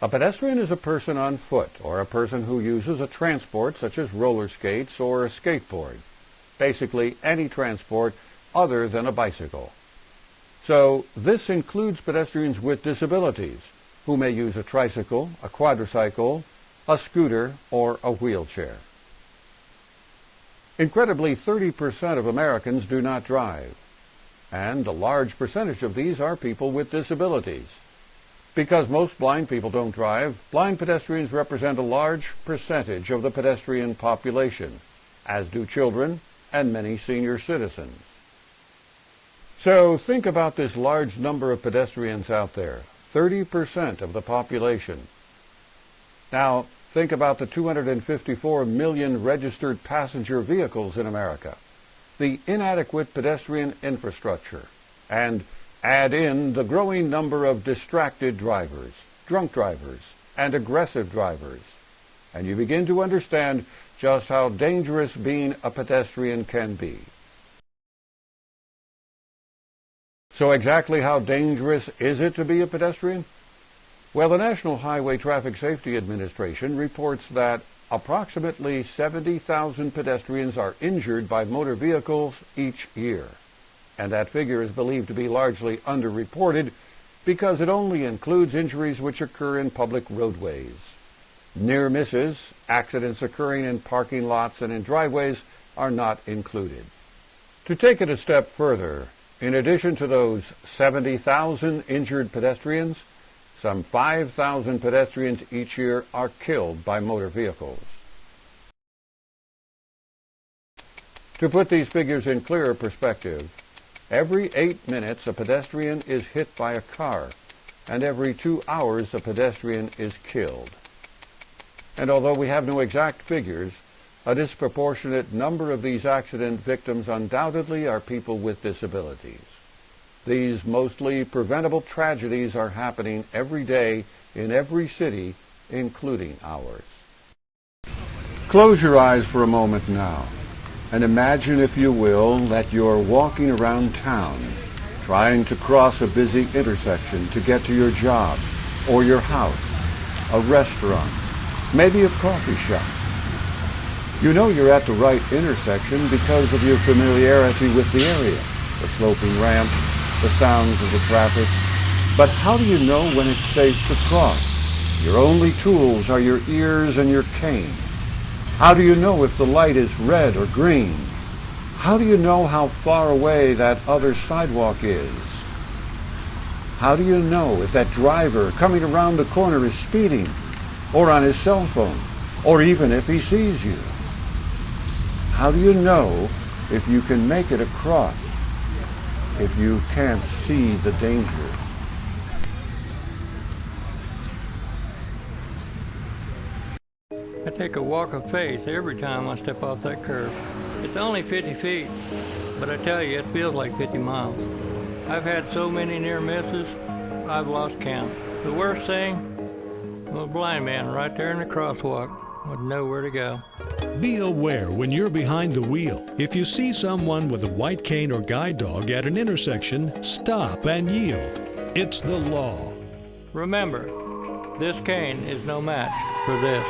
A pedestrian is a person on foot or a person who uses a transport such as roller skates or a skateboard. Basically any transport other than a bicycle. So this includes pedestrians with disabilities who may use a tricycle, a quadricycle, a scooter, or a wheelchair. Incredibly, 30% of Americans do not drive, and a large percentage of these are people with disabilities. Because most blind people don't drive, blind pedestrians represent a large percentage of the pedestrian population, as do children and many senior citizens. So think about this large number of pedestrians out there, 30% of the population. Now think about the 254 million registered passenger vehicles in America, the inadequate pedestrian infrastructure, and add in the growing number of distracted drivers, drunk drivers, and aggressive drivers, and you begin to understand just how dangerous being a pedestrian can be. So exactly how dangerous is it to be a pedestrian? Well, the National Highway Traffic Safety Administration reports that approximately 70,000 pedestrians are injured by motor vehicles each year. And that figure is believed to be largely underreported because it only includes injuries which occur in public roadways. Near misses, accidents occurring in parking lots and in driveways are not included. To take it a step further, in addition to those 70,000 injured pedestrians, some 5,000 pedestrians each year are killed by motor vehicles. To put these figures in clearer perspective, every 8 minutes a pedestrian is hit by a car, and every 2 hours a pedestrian is killed. And although we have no exact figures, a disproportionate number of these accident victims undoubtedly are people with disabilities. These mostly preventable tragedies are happening every day in every city, including ours. Close your eyes for a moment now, and imagine, if you will, that you're walking around town, trying to cross a busy intersection to get to your job, or your house, a restaurant, maybe a coffee shop. You know you're at the right intersection because of your familiarity with the area, the sloping ramp, the sounds of the traffic. But how do you know when it's safe to cross? Your only tools are your ears and your cane. How do you know if the light is red or green? How do you know how far away that other sidewalk is? How do you know if that driver coming around the corner is speeding, or on his cell phone, or even if he sees you? How do you know if you can make it across, if you can't see the danger? I take a walk of faith every time I step off that curb. It's only 50 feet, but I tell you, it feels like 50 miles. I've had so many near misses, I've lost count. The worst thing, well, a blind man right there in the crosswalk would know where to go. Be aware when you're behind the wheel. If you see someone with a white cane or guide dog at an intersection, stop and yield. It's the law. Remember, this cane is no match for this.